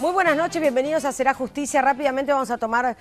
Muy buenas noches, bienvenidos a Será Justicia. Rápidamente vamos a tomar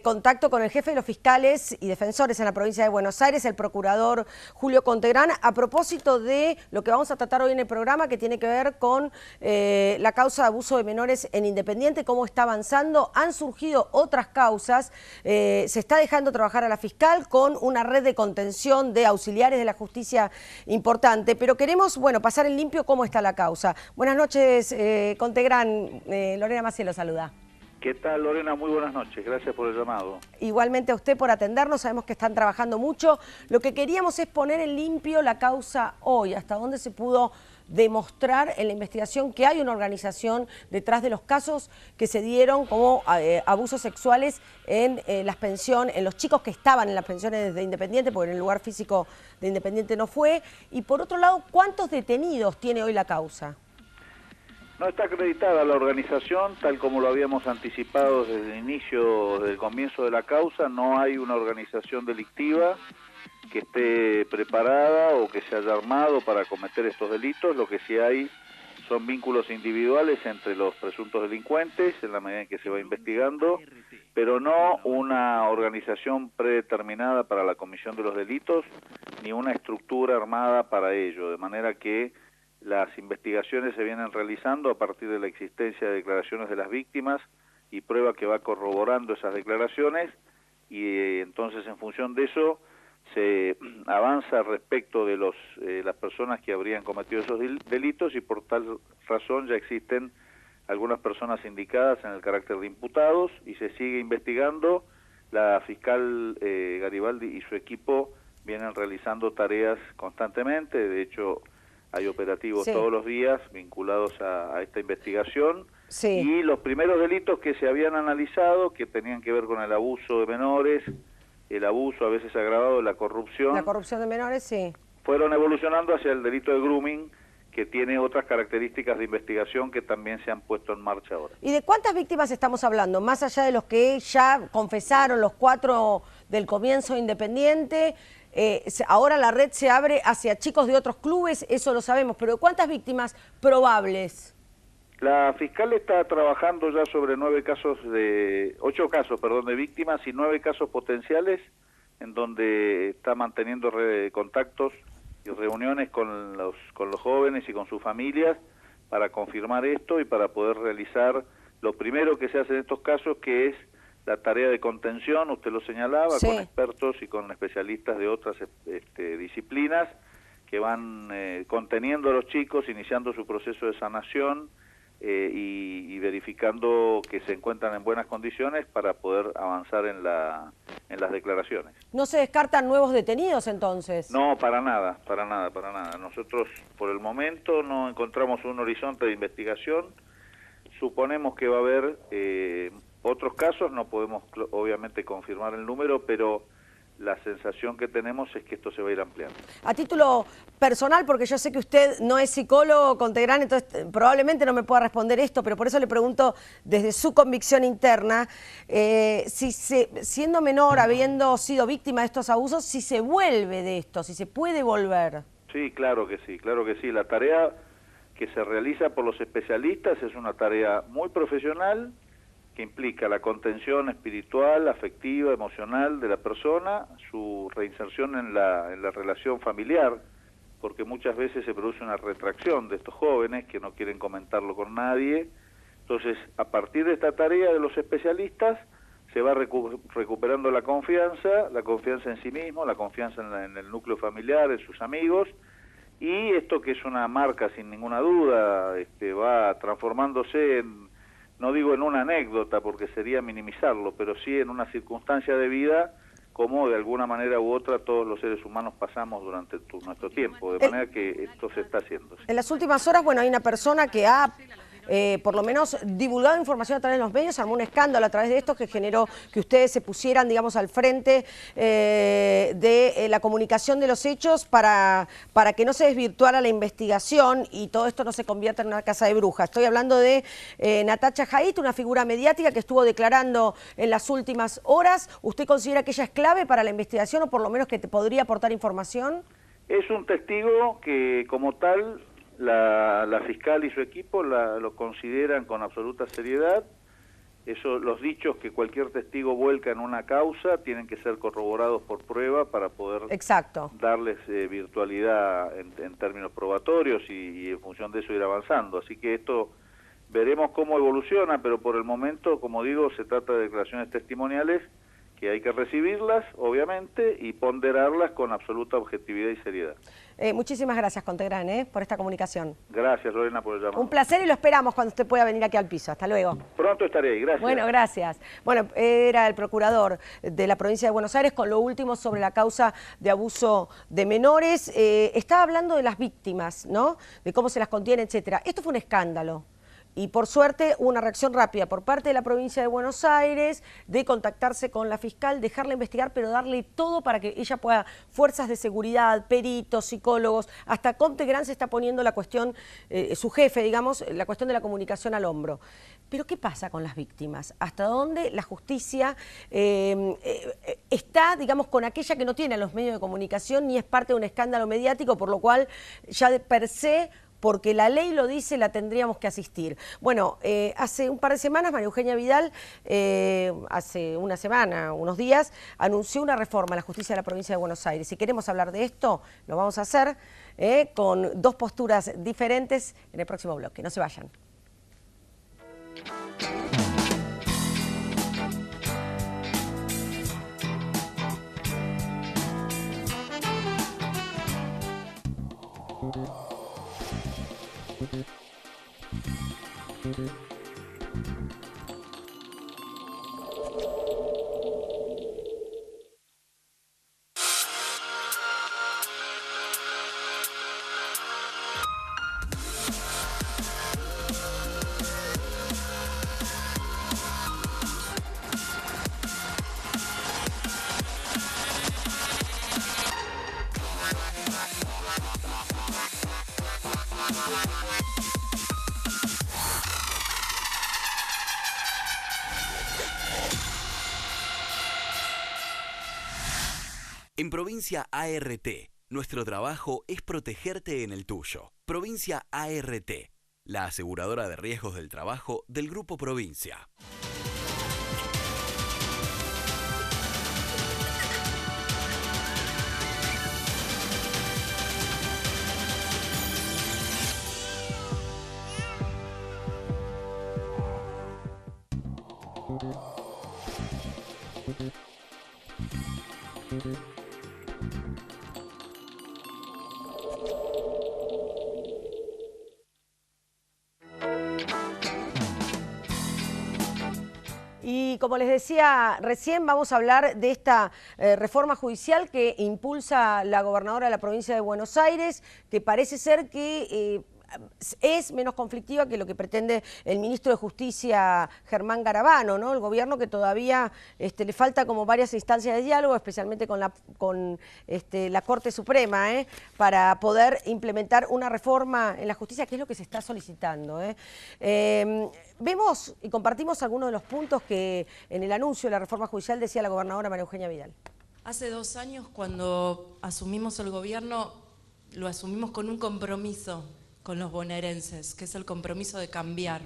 contacto con el jefe de los fiscales y defensores en la provincia de Buenos Aires, el procurador Julio Contegrán, a propósito de lo que vamos a tratar hoy en el programa, que tiene que ver con la causa de abuso de menores en Independiente, cómo está avanzando. Han surgido otras causas, se está dejando trabajar a la fiscal con una red de contención de auxiliares de la justicia importante, pero queremos, bueno, pasar en limpio cómo está la causa. Buenas noches, Contegrán. Lorena Maciel lo saluda. ¿Qué tal, Lorena? Muy buenas noches, gracias por el llamado. Igualmente a usted por atendernos, sabemos que están trabajando mucho. Lo que queríamos es poner en limpio la causa hoy, hasta dónde se pudo demostrar en la investigación que hay una organización detrás de los casos que se dieron como abusos sexuales en las pensiones, en los chicos que estaban en las pensiones de Independiente, porque en el lugar físico de Independiente no fue. Y por otro lado, ¿cuántos detenidos tiene hoy la causa? No está acreditada la organización, tal como lo habíamos anticipado desde el inicio, desde el comienzo de la causa. No hay una organización delictiva que esté preparada o que se haya armado para cometer estos delitos. Lo que sí hay son vínculos individuales entre los presuntos delincuentes, en la medida en que se va investigando, pero no una organización predeterminada para la comisión de los delitos, ni una estructura armada para ello, de manera que las investigaciones se vienen realizando a partir de la existencia de declaraciones de las víctimas y prueba que va corroborando esas declaraciones, y entonces en función de eso se avanza respecto de las personas que habrían cometido esos delitos, y por tal razón ya existen algunas personas indicadas en el carácter de imputados y se sigue investigando. La fiscal Garibaldi y su equipo vienen realizando tareas constantemente, de hecho hay operativos todos los días vinculados a esta investigación. Y los primeros delitos que se habían analizado, que tenían que ver con el abuso de menores, el abuso a veces agravado, la corrupción. La corrupción de menores, sí. Fueron evolucionando hacia el delito de grooming, que tiene otras características de investigación que también se han puesto en marcha ahora. ¿Y de cuántas víctimas estamos hablando? Más allá de los que ya confesaron, los 4 del comienzo de Independiente, ahora la red se abre hacia chicos de otros clubes, eso lo sabemos, pero ¿cuántas víctimas probables? La fiscal está trabajando ya sobre 8 casos de víctimas y 9 casos potenciales, en donde está manteniendo contactos y reuniones con los jóvenes y con sus familias para confirmar esto y para poder realizar lo primero que se hace en estos casos, que es la tarea de contención. Usted lo señalaba, con expertos y con especialistas de otras disciplinas que van conteniendo a los chicos, iniciando su proceso de sanación y verificando que se encuentran en buenas condiciones para poder avanzar en las declaraciones. ¿No se descartan nuevos detenidos entonces? No, para nada. Nosotros por el momento no encontramos un horizonte de investigación. Suponemos que va a haber otros casos, no podemos obviamente confirmar el número, pero la sensación que tenemos es que esto se va a ir ampliando. A título personal, porque yo sé que usted no es psicólogo, Contegrán, entonces probablemente no me pueda responder esto, pero por eso le pregunto desde su convicción interna, siendo menor, habiendo sido víctima de estos abusos, si se vuelve de esto, si se puede volver. Sí, claro que sí. La tarea que se realiza por los especialistas es una tarea muy profesional, que implica la contención espiritual, afectiva, emocional de la persona, su reinserción en la relación familiar, porque muchas veces se produce una retracción de estos jóvenes que no quieren comentarlo con nadie. Entonces, a partir de esta tarea de los especialistas, se va recuperando la confianza en sí mismo, la confianza en el núcleo familiar, en sus amigos, y esto, que es una marca sin ninguna duda, va transformándose en, no digo en una anécdota porque sería minimizarlo, pero sí en una circunstancia de vida como de alguna manera u otra todos los seres humanos pasamos durante nuestro tiempo, de manera que esto se está haciendo. ¿Sí? En las últimas horas, bueno, hay una persona que ha por lo menos divulgado información a través de los medios, armó un escándalo a través de esto que generó que ustedes se pusieran, digamos, al frente de la comunicación de los hechos para que no se desvirtuara la investigación y todo esto no se convierta en una casa de brujas. Estoy hablando de Natacha Haidt, una figura mediática que estuvo declarando en las últimas horas. ¿Usted considera que ella es clave para la investigación o por lo menos que te podría aportar información? Es un testigo que, como tal, la fiscal y su equipo lo consideran con absoluta seriedad. Los dichos que cualquier testigo vuelca en una causa tienen que ser corroborados por prueba para poder darles virtualidad en términos probatorios y en función de eso ir avanzando. Así que esto veremos cómo evoluciona, pero por el momento, como digo, se trata de declaraciones testimoniales que hay que recibirlas, obviamente, y ponderarlas con absoluta objetividad y seriedad. Muchísimas gracias, Contegrán, por esta comunicación. Gracias, Lorena, por el llamado. Un placer y lo esperamos cuando usted pueda venir aquí al piso. Hasta luego. Pronto estaré ahí, gracias. Bueno, gracias. Bueno, era el procurador de la provincia de Buenos Aires con lo último sobre la causa de abuso de menores. Estaba hablando de las víctimas, ¿no? De cómo se las contiene, etcétera. Esto fue un escándalo. Y por suerte hubo una reacción rápida por parte de la provincia de Buenos Aires de contactarse con la fiscal, dejarla investigar, pero darle todo para que ella pueda, fuerzas de seguridad, peritos, psicólogos, hasta Contegrán se está poniendo la cuestión, su jefe, digamos, la cuestión de la comunicación al hombro. Pero ¿qué pasa con las víctimas? ¿Hasta dónde la justicia está, digamos, con aquella que no tiene los medios de comunicación ni es parte de un escándalo mediático, por lo cual ya de per se, porque la ley lo dice, la tendríamos que asistir? Bueno, hace un par de semanas María Eugenia Vidal, hace una semana, unos días, anunció una reforma a la justicia de la provincia de Buenos Aires. Si queremos hablar de esto, lo vamos a hacer con dos posturas diferentes en el próximo bloque. No se vayan. En Provincia ART, nuestro trabajo es protegerte en el tuyo. Provincia ART, la aseguradora de riesgos del trabajo del Grupo Provincia. Y como les decía recién, vamos a hablar de esta reforma judicial que impulsa la gobernadora de la provincia de Buenos Aires, que parece ser que es menos conflictiva que lo que pretende el ministro de Justicia, Germán Garabano, ¿no? El gobierno que todavía le falta como varias instancias de diálogo, especialmente con la Corte Suprema, para poder implementar una reforma en la justicia, que es lo que se está solicitando. Vemos y compartimos algunos de los puntos que en el anuncio de la reforma judicial decía la gobernadora María Eugenia Vidal. Hace 2 años, cuando asumimos el gobierno, lo asumimos con un compromiso con los bonaerenses, que es el compromiso de cambiar.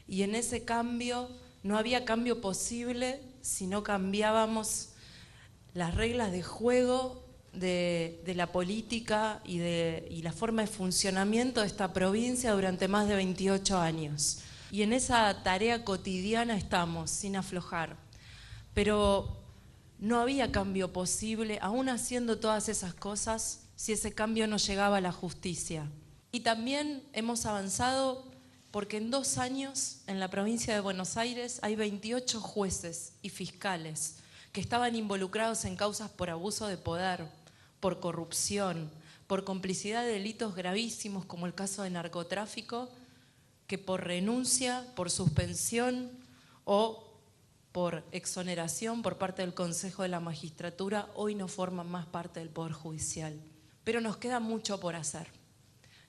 Y en ese cambio no había cambio posible si no cambiábamos las reglas de juego de la política y la forma de funcionamiento de esta provincia durante más de 28 años. Y en esa tarea cotidiana estamos, sin aflojar. Pero no había cambio posible, aún haciendo todas esas cosas, si ese cambio no llegaba a la justicia. Y también hemos avanzado porque en 2 años en la provincia de Buenos Aires hay 28 jueces y fiscales que estaban involucrados en causas por abuso de poder, por corrupción, por complicidad de delitos gravísimos como el caso de narcotráfico, que por renuncia, por suspensión o por exoneración por parte del Consejo de la Magistratura, hoy no forman más parte del Poder Judicial. Pero nos queda mucho por hacer.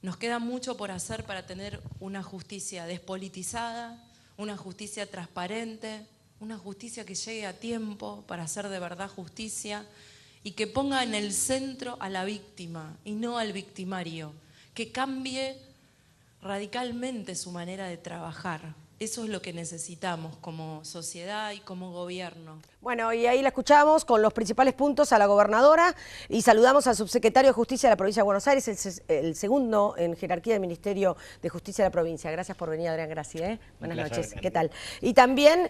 Nos queda mucho por hacer para tener una justicia despolitizada, una justicia transparente, una justicia que llegue a tiempo para hacer de verdad justicia y que ponga en el centro a la víctima y no al victimario, que cambie radicalmente su manera de trabajar. Eso es lo que necesitamos como sociedad y como gobierno. Bueno, y ahí la escuchamos con los principales puntos a la gobernadora y saludamos al subsecretario de Justicia de la Provincia de Buenos Aires, el segundo en jerarquía del Ministerio de Justicia de la Provincia. Gracias por venir, Adrián Gracia. Buenas noches, ¿qué tal? Y también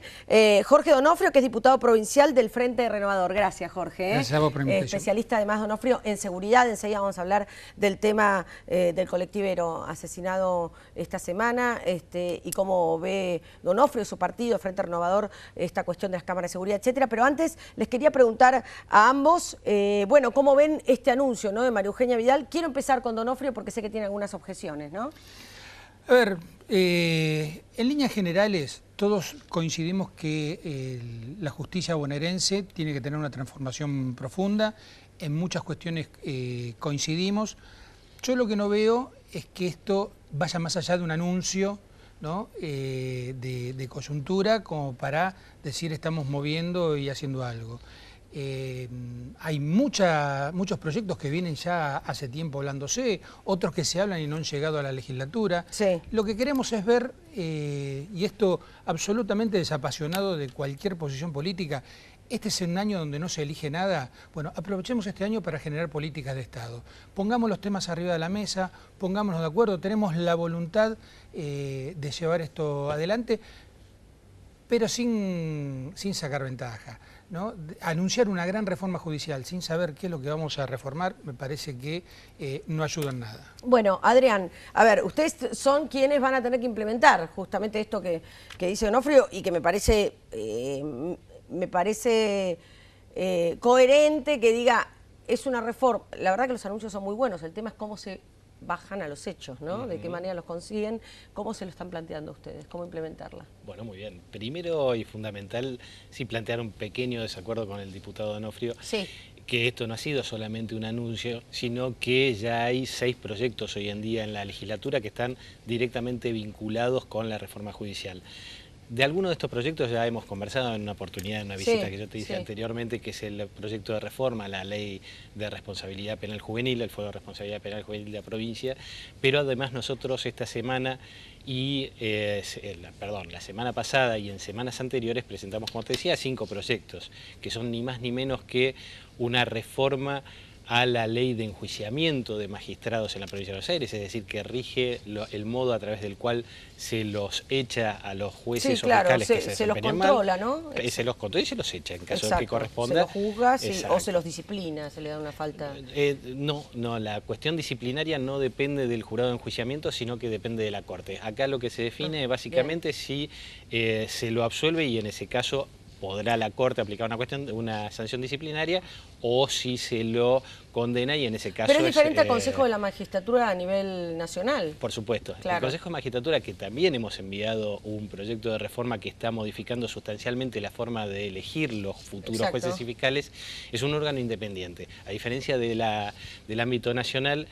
Jorge Donofrio, que es diputado provincial del Frente Renovador. Gracias, Jorge. Gracias a vos por la invitación. Especialista además, Donofrio, en seguridad. Enseguida vamos a hablar del tema del colectivero asesinado esta semana y cómo ve Donofrio, su partido, Frente Renovador, esta cuestión de las cámaras de seguridad, etcétera. Pero antes les quería preguntar a ambos, bueno, ¿cómo ven este anuncio, ¿no?, de María Eugenia Vidal? Quiero empezar con Donofrio porque sé que tiene algunas objeciones, ¿no? A ver, en líneas generales todos coincidimos que la justicia bonaerense tiene que tener una transformación profunda. En muchas cuestiones coincidimos. Yo lo que no veo es que esto vaya más allá de un anuncio, ¿no?, de coyuntura, como para decir estamos moviendo y haciendo algo. Hay muchos proyectos que vienen ya hace tiempo hablándose, otros que se hablan y no han llegado a la legislatura. Sí. Lo que queremos es ver, y esto absolutamente desapasionado de cualquier posición política, este es un año donde no se elige nada. Bueno, aprovechemos este año para generar políticas de Estado. Pongamos los temas arriba de la mesa, pongámonos de acuerdo, tenemos la voluntad de llevar esto adelante, pero sin sacar ventaja, ¿no? Anunciar una gran reforma judicial sin saber qué es lo que vamos a reformar, me parece que no ayuda en nada. Bueno, Adrián, a ver, ustedes son quienes van a tener que implementar justamente esto que dice Donofrio y que me parece coherente que diga, es una reforma. La verdad que los anuncios son muy buenos, el tema es cómo se bajan a los hechos, ¿no? De qué manera los consiguen, cómo se lo están planteando ustedes, cómo implementarla. Bueno, muy bien. Primero y fundamental, sí plantear un pequeño desacuerdo con el diputado Donofrio, sí, que esto no ha sido solamente un anuncio, sino que ya hay 6 proyectos hoy en día en la legislatura que están directamente vinculados con la reforma judicial. De algunos de estos proyectos ya hemos conversado en una oportunidad, en una visita que yo te hice anteriormente, que es el proyecto de reforma a la Ley de Responsabilidad Penal Juvenil, el Fuero de Responsabilidad Penal Juvenil de la provincia, pero además nosotros esta semana la semana pasada y en semanas anteriores presentamos, como te decía, 5 proyectos, que son ni más ni menos que una reforma a la ley de enjuiciamiento de magistrados en la provincia de Buenos Aires, es decir, que rige el modo a través del cual se los echa a los jueces o fiscales que se desempeñan mal. Se los controla, ¿no? Se los controla y se los echa en caso de que corresponda. Se los juzga o se los disciplina, se le da una falta. No, la cuestión disciplinaria no depende del jurado de enjuiciamiento, sino que depende de la Corte. Acá lo que se define básicamente si se lo absuelve y en ese caso podrá la Corte aplicar una sanción disciplinaria o si se lo condena y en ese caso... Pero es diferente al Consejo de la Magistratura a nivel nacional. Por supuesto. Claro. El Consejo de Magistratura, que también hemos enviado un proyecto de reforma que está modificando sustancialmente la forma de elegir los futuros jueces y fiscales, es un órgano independiente. A diferencia del ámbito nacional,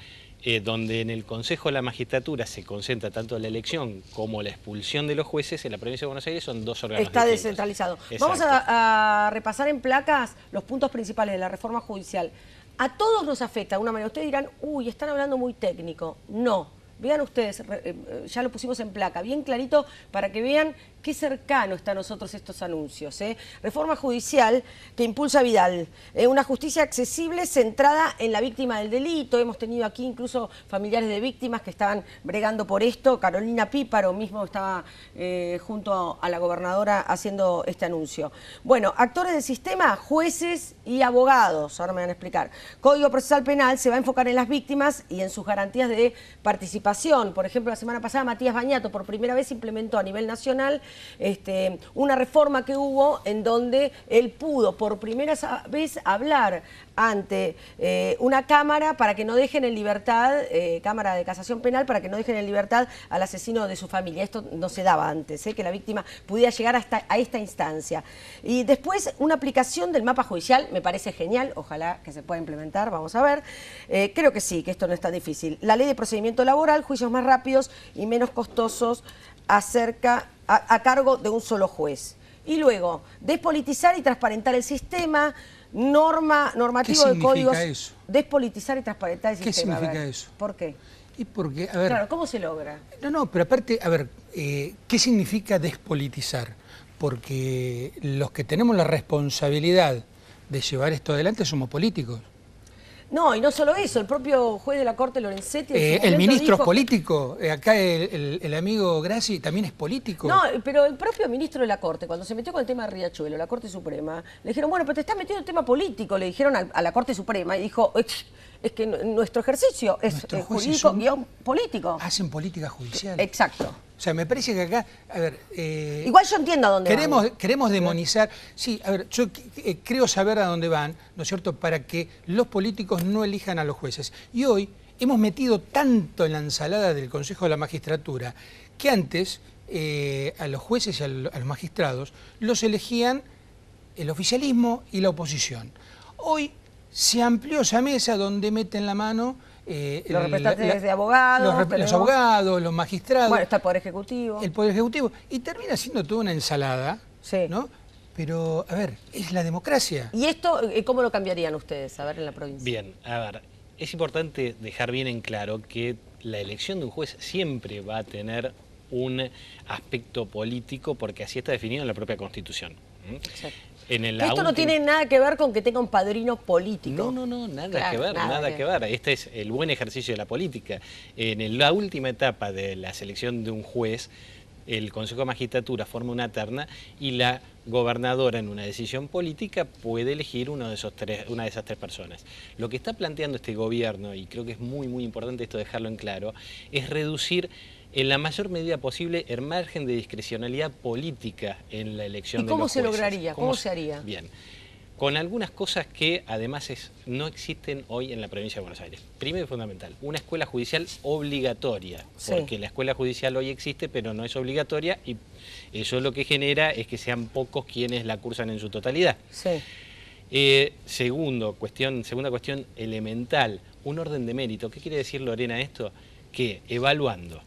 donde en el Consejo de la Magistratura se concentra tanto la elección como la expulsión de los jueces, en la provincia de Buenos Aires son 2 órganos distintos. Está descentralizado. Exacto. Vamos a repasar en placas los puntos principales de la reforma judicial. A todos nos afecta de una manera. Ustedes dirán, uy, están hablando muy técnico. No. Vean ustedes, ya lo pusimos en placa, bien clarito para que vean qué cercano está a nosotros estos anuncios. Reforma judicial que impulsa Vidal, una justicia accesible centrada en la víctima del delito. Hemos tenido aquí incluso familiares de víctimas que estaban bregando por esto. Carolina Píparo mismo estaba junto a la gobernadora haciendo este anuncio. Bueno, actores del sistema, jueces y abogados, ahora me van a explicar. Código Procesal Penal se va a enfocar en las víctimas y en sus garantías de participación participación. Por ejemplo, la semana pasada Matías Bañato por primera vez implementó a nivel nacional una reforma que hubo en donde él pudo por primera vez hablar ante una cámara para que no dejen en libertad, Cámara de Casación Penal, para que no dejen en libertad al asesino de su familia. Esto no se daba antes, que la víctima pudiera llegar hasta a esta instancia. Y después una aplicación del mapa judicial, me parece genial, ojalá que se pueda implementar, vamos a ver. Creo que sí, que esto no es tan difícil. La ley de procedimiento laboral, juicios más rápidos y menos costosos a cargo de un solo juez. Y luego, despolitizar y transparentar el sistema, normativo de códigos. Eso? Despolitizar y transparentar el sistema. ¿Qué significa eso? ¿Por qué? Y porque, a ver... Claro, ¿cómo se logra? No, pero aparte, a ver, ¿qué significa despolitizar? Porque los que tenemos la responsabilidad de llevar esto adelante somos políticos. No, y no solo eso, el propio juez de la Corte, Lorenzetti... el ministro es político, acá el amigo Grassi también es político. No, pero el propio ministro de la Corte, cuando se metió con el tema de Riachuelo, la Corte Suprema, le dijeron, bueno, pero te estás metiendo en tema político, le dijeron a la Corte Suprema, y dijo, es que nuestro ejercicio es jurídico guión político. Hacen política judicial. Exacto. O sea, me parece que acá, a ver... igual yo entiendo a dónde van. Queremos demonizar... Sí, a ver, yo creo saber a dónde van, ¿no es cierto?, para que los políticos no elijan a los jueces. Y hoy hemos metido tanto en la ensalada del Consejo de la Magistratura que antes a los jueces y a los magistrados los elegían el oficialismo y la oposición. Hoy se amplió esa mesa donde meten la mano... los representantes de abogados, los abogados, los magistrados. Bueno, está el Poder Ejecutivo. El Poder Ejecutivo. Y termina siendo toda una ensalada, sí, ¿no? Pero, a ver, es la democracia. ¿Y esto cómo lo cambiarían ustedes, a ver, en la provincia? Bien, a ver, es importante dejar bien en claro que la elección de un juez siempre va a tener un aspecto político porque así está definido en la propia Constitución. Exacto. Esto no tiene nada que ver con que tenga un padrino político. No, nada que ver, nada que ver. Este es el buen ejercicio de la política. En la última etapa de la selección de un juez, el Consejo de Magistratura forma una terna y la gobernadora en una decisión política puede elegir una de esas tres personas. Lo que está planteando este gobierno, y creo que es muy importante esto dejarlo en claro, es reducir en la mayor medida posible el margen de discrecionalidad política en la elección de los jueces. ¿Y cómo se lograría? ¿Cómo se haría? Bien, con algunas cosas que además no existen hoy en la provincia de Buenos Aires. Primero y fundamental, una escuela judicial obligatoria, porque la escuela judicial hoy existe pero no es obligatoria y eso lo que genera es que sean pocos quienes la cursan en su totalidad. Sí. Segunda cuestión elemental, un orden de mérito. ¿Qué quiere decir, Lorena, esto? Que evaluando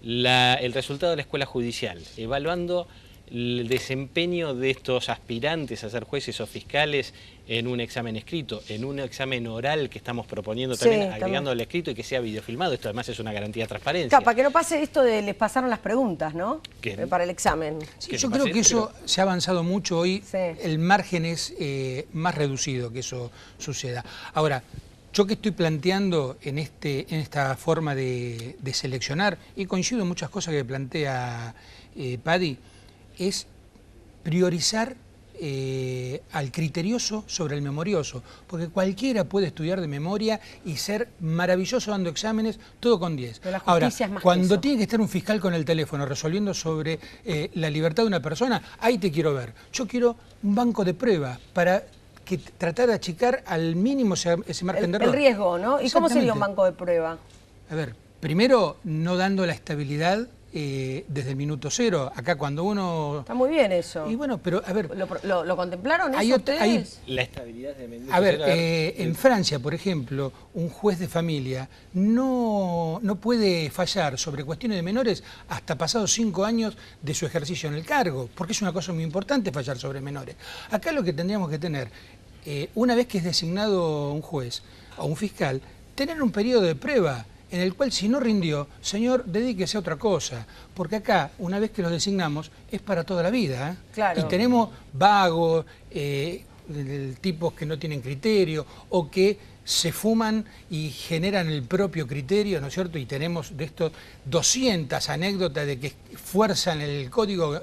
el resultado de la escuela judicial, evaluando el desempeño de estos aspirantes a ser jueces o fiscales en un examen escrito, en un examen oral que estamos proponiendo también, agregando al escrito y que sea videofilmado. Esto además es una garantía de transparencia. Claro, para que no pase esto de les pasaron las preguntas, ¿no? Para el examen. Sí, yo creo que eso se ha avanzado mucho hoy. Sí. El margen es más reducido que eso suceda. Ahora, yo que estoy planteando en esta forma de seleccionar, y coincido en muchas cosas que plantea Paddy, es priorizar al criterioso sobre el memorioso, porque cualquiera puede estudiar de memoria y ser maravilloso dando exámenes, todo con 10. Ahora, es más cuando tiene que estar un fiscal con el teléfono resolviendo sobre la libertad de una persona, ahí te quiero ver. Yo quiero un banco de pruebas para tratar de achicar al mínimo ese margen de error. El riesgo, ¿no? ¿Y cómo sería un banco de prueba? A ver, primero, no dando la estabilidad desde el minuto cero. Acá cuando uno... Está muy bien eso. Y bueno, pero a ver... ¿Lo contemplaron eso ustedes? La estabilidad de minuto a ver, en Francia, por ejemplo, un juez de familia no puede fallar sobre cuestiones de menores hasta pasados 5 años de su ejercicio en el cargo, porque es una cosa muy importante fallar sobre menores. Acá lo que tendríamos que tener, una vez que es designado un juez o un fiscal, tener un periodo de prueba en el cual si no rindió, señor, dedíquese a otra cosa, porque acá, una vez que los designamos, es para toda la vida. Claro. Y tenemos vagos, tipos que no tienen criterio, o que se fuman y generan el propio criterio, ¿no es cierto? Y tenemos de estos 200 anécdotas de que fuerzan el código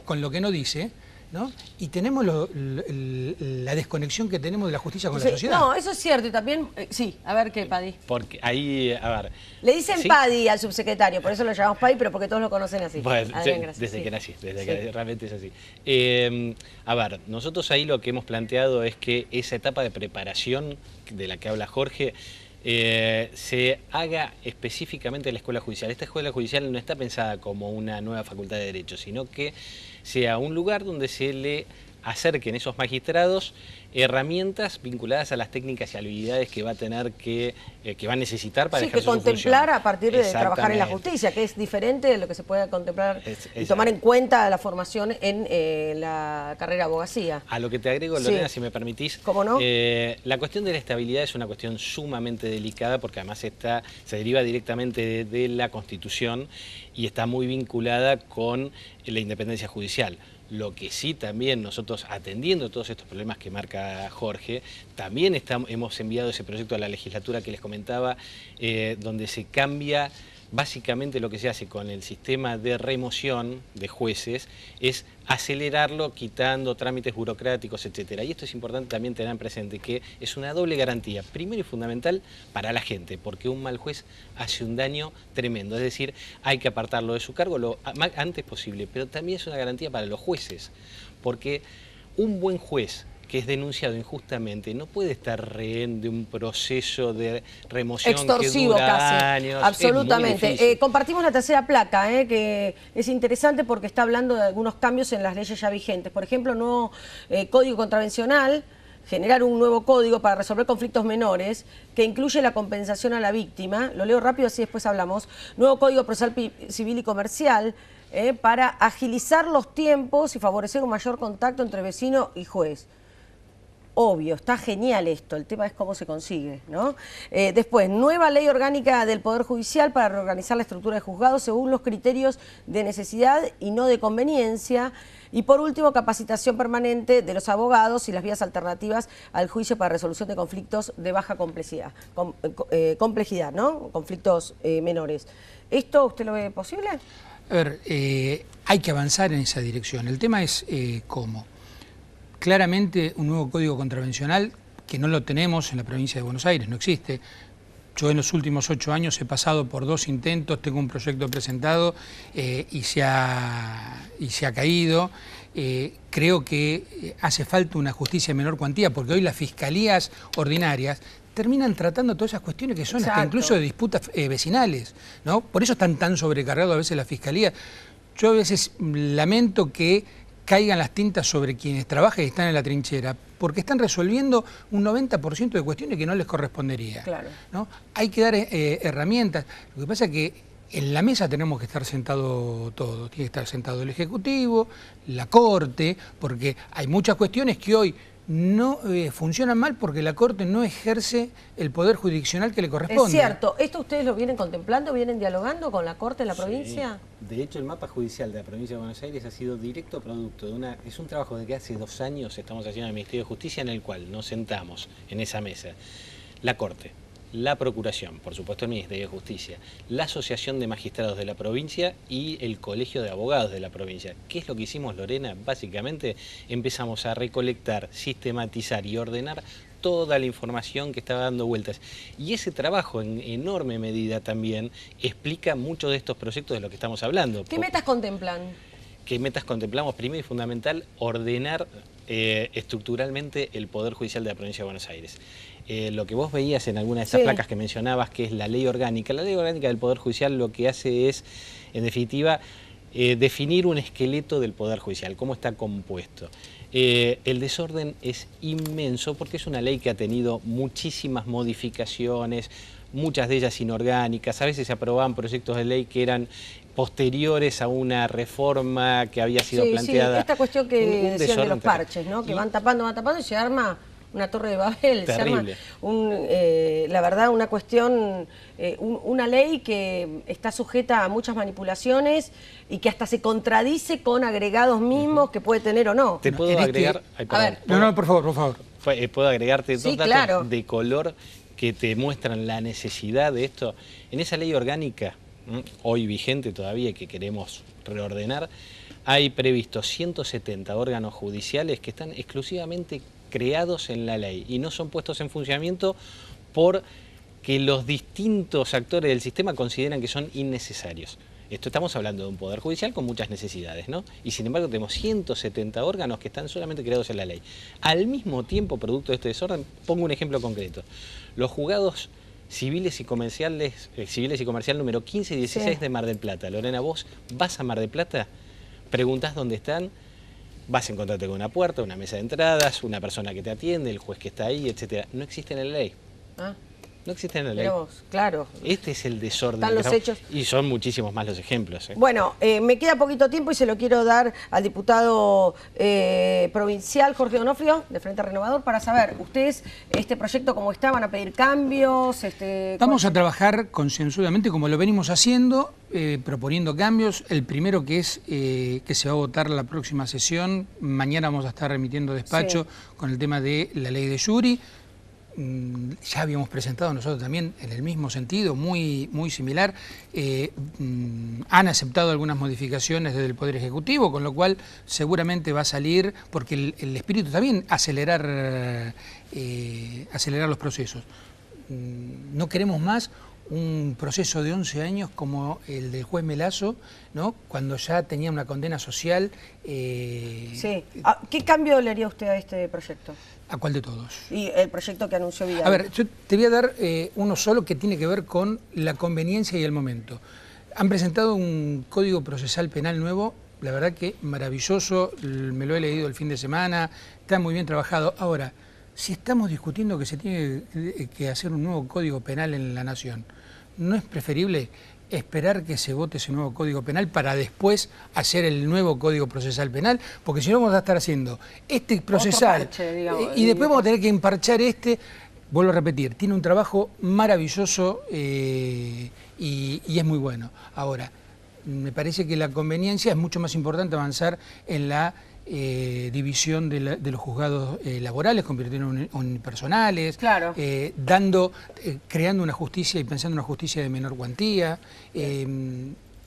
con lo que no dice. ¿no? Y tenemos la desconexión que tenemos de la justicia con la sociedad. No, eso es cierto. Y también, sí, a ver qué, Paddy. Porque ahí, a ver... Le dicen ¿sí? Paddy al subsecretario, por eso lo llamamos Paddy, pero porque todos lo conocen así. Bueno, Adrián, desde que nací, sí. realmente es así. A ver, nosotros ahí lo que hemos planteado es que esa etapa de preparación de la que habla Jorge se haga específicamente en la Escuela Judicial. Esta Escuela Judicial no está pensada como una nueva facultad de Derecho, sino que sea un lugar donde se le acerquen esos magistrados herramientas vinculadas a las técnicas y habilidades que va a tener que va a necesitar para ejercer su función. Sí, que contemplar a partir de trabajar en la justicia, que es diferente de lo que se puede contemplar y tomar en cuenta la formación en la carrera de abogacía. A lo que te agrego, Lorena, si me permitís. ¿Cómo no? La cuestión de la estabilidad es una cuestión sumamente delicada porque además se deriva directamente de la Constitución y está muy vinculada con la independencia judicial. Lo que sí también nosotros, atendiendo todos estos problemas que marca Jorge, también hemos enviado ese proyecto a la legislatura que les comentaba, donde se cambia básicamente lo que se hace con el sistema de remoción de jueces, es acelerarlo quitando trámites burocráticos, etcétera. Y esto es importante también tener presente, que es una doble garantía, primero y fundamental para la gente, porque un mal juez hace un daño tremendo, es decir, hay que apartarlo de su cargo lo antes posible, pero también es una garantía para los jueces, porque un buen juez que es denunciado injustamente no puede estar rehén de un proceso de remoción extorsivo, que dura casi. años. Absolutamente. Compartimos la tercera placa, que es interesante porque está hablando de algunos cambios en las leyes ya vigentes. Por ejemplo, nuevo código contravencional, generar un nuevo código para resolver conflictos menores que incluye la compensación a la víctima. Lo leo rápido, así después hablamos. Nuevo código procesal civil y comercial para agilizar los tiempos y favorecer un mayor contacto entre vecino y juez. Obvio, está genial esto, el tema es cómo se consigue, ¿no? Después, nueva ley orgánica del Poder Judicial para reorganizar la estructura de juzgados según los criterios de necesidad y no de conveniencia. Y por último, capacitación permanente de los abogados y las vías alternativas al juicio para resolución de conflictos de baja complejidad, ¿no? Conflictos menores. ¿Esto usted lo ve posible? A ver, hay que avanzar en esa dirección. El tema es cómo. Claramente un nuevo código contravencional que no lo tenemos en la provincia de Buenos Aires, no existe. Yo en los últimos 8 años he pasado por 2 intentos, tengo un proyecto presentado y se ha caído. Creo que hace falta una justicia de menor cuantía porque hoy las fiscalías ordinarias terminan tratando todas esas cuestiones que son hasta incluso de disputas vecinales, ¿no? Por eso están tan sobrecargados a veces las fiscalías. Yo a veces lamento que caigan las tintas sobre quienes trabajan y están en la trinchera, porque están resolviendo un 90% de cuestiones que no les correspondería. Claro. ¿No? Hay que dar herramientas. Lo que pasa es que en la mesa tenemos que estar sentados todos. Tiene que estar sentado el Ejecutivo, la Corte, porque hay muchas cuestiones que hoy no funcionan mal porque la Corte no ejerce el poder jurisdiccional que le corresponde. Es cierto. ¿Esto ustedes lo vienen contemplando, vienen dialogando con la Corte en la provincia? De hecho, el mapa judicial de la provincia de Buenos Aires ha sido directo producto de es un trabajo de que hace 2 años estamos haciendo en el Ministerio de Justicia, en el cual nos sentamos en esa mesa. La Corte, la Procuración, por supuesto el Ministerio de Justicia, la Asociación de Magistrados de la provincia y el Colegio de Abogados de la provincia. ¿Qué es lo que hicimos, Lorena? Básicamente empezamos a recolectar, sistematizar y ordenar toda la información que estaba dando vueltas. Y ese trabajo en enorme medida también explica muchos de estos proyectos de los que estamos hablando. ¿Qué metas contemplan? ¿Qué metas contemplamos? Primero y fundamental, ordenar estructuralmente el Poder Judicial de la provincia de Buenos Aires. Lo que vos veías en alguna de esas placas que mencionabas, que es la ley orgánica. La ley orgánica del Poder Judicial lo que hace es, en definitiva, definir un esqueleto del Poder Judicial, cómo está compuesto. El desorden es inmenso porque es una ley que ha tenido muchísimas modificaciones, muchas de ellas inorgánicas. A veces se aprobaban proyectos de ley que eran posteriores a una reforma que había sido planteada. Sí, esta cuestión que decían de los parches, ¿no? Que van tapando y se arma una torre de Babel. Terrible. Se arma la verdad, una cuestión, una ley que está sujeta a muchas manipulaciones y que hasta se contradice con agregados mismos que puede tener o no. ¿Te puedo agregar? No, por favor. Puedo agregarte 2 datos claro. de color que te muestran la necesidad de esto. En esa ley orgánica, hoy vigente todavía y que queremos reordenar, hay previstos 170 órganos judiciales que están exclusivamente creados en la ley y no son puestos en funcionamiento porque los distintos actores del sistema consideran que son innecesarios. Estamos hablando de un poder judicial con muchas necesidades, ¿no? Y sin embargo tenemos 170 órganos que están solamente creados en la ley. Al mismo tiempo, producto de este desorden, pongo un ejemplo concreto. Los juzgados civiles y comercial número 15 y 16 de Mar del Plata. Lorena, vos vas a Mar del Plata, preguntás dónde están, vas a encontrarte con una puerta, una mesa de entradas, una persona que te atiende, el juez que está ahí, etc. No existen en la ley. No existen en la ley. Vos, claro. Este es el desorden. Están los hechos. Y son muchísimos más los ejemplos. Bueno, me queda poquito tiempo y se lo quiero dar al diputado provincial Jorge Donofrio, de Frente Renovador, para saber, ustedes, este proyecto cómo está, van a pedir cambios. Vamos a trabajar concienzudamente como lo venimos haciendo, proponiendo cambios. El primero que es que se va a votar la próxima sesión. Mañana vamos a estar remitiendo despacho con el tema de la ley de Yuri. Ya habíamos presentado nosotros también en el mismo sentido, muy similar. Han aceptado algunas modificaciones desde el Poder Ejecutivo, con lo cual seguramente va a salir, porque el espíritu también acelerar los procesos. No queremos más un proceso de 11 años como el del juez Melazo, ¿no? Cuando ya tenía una condena social. ¿Qué cambio le haría usted a este proyecto? ¿A cuál de todos? Y el proyecto que anunció Vidal. A ver, yo te voy a dar uno solo que tiene que ver con la conveniencia y el momento. Han presentado un código procesal penal nuevo, la verdad que maravilloso, me lo he leído el fin de semana, está muy bien trabajado. Ahora, si estamos discutiendo que se tiene que hacer un nuevo código penal en la Nación, ¿no es preferible esperar que se vote ese nuevo código penal para después hacer el nuevo código procesal penal? Porque si no vamos a estar haciendo este procesal parche, digamos, y después vamos a tener que emparchar este. Vuelvo a repetir, tiene un trabajo maravilloso y es muy bueno. Ahora, me parece que la conveniencia es mucho más importante avanzar en la división de los juzgados laborales, convirtiendo en unipersonales, claro. Creando una justicia y pensando en una justicia de menor cuantía,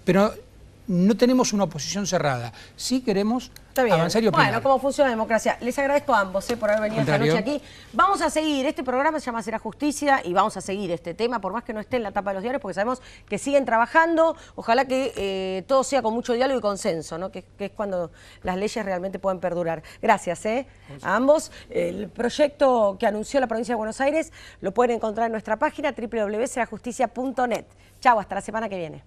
pero no tenemos una oposición cerrada, sí queremos avanzar y opinar. Bueno, cómo funciona la democracia. Les agradezco a ambos por haber venido esta noche aquí. Vamos a seguir, este programa se llama Será Justicia y vamos a seguir este tema, por más que no esté en la tapa de los diarios, porque sabemos que siguen trabajando. Ojalá que todo sea con mucho diálogo y consenso, ¿no? que es cuando las leyes realmente pueden perdurar. Gracias a ambos. El proyecto que anunció la provincia de Buenos Aires lo pueden encontrar en nuestra página www.serajusticia.net. Chau, hasta la semana que viene.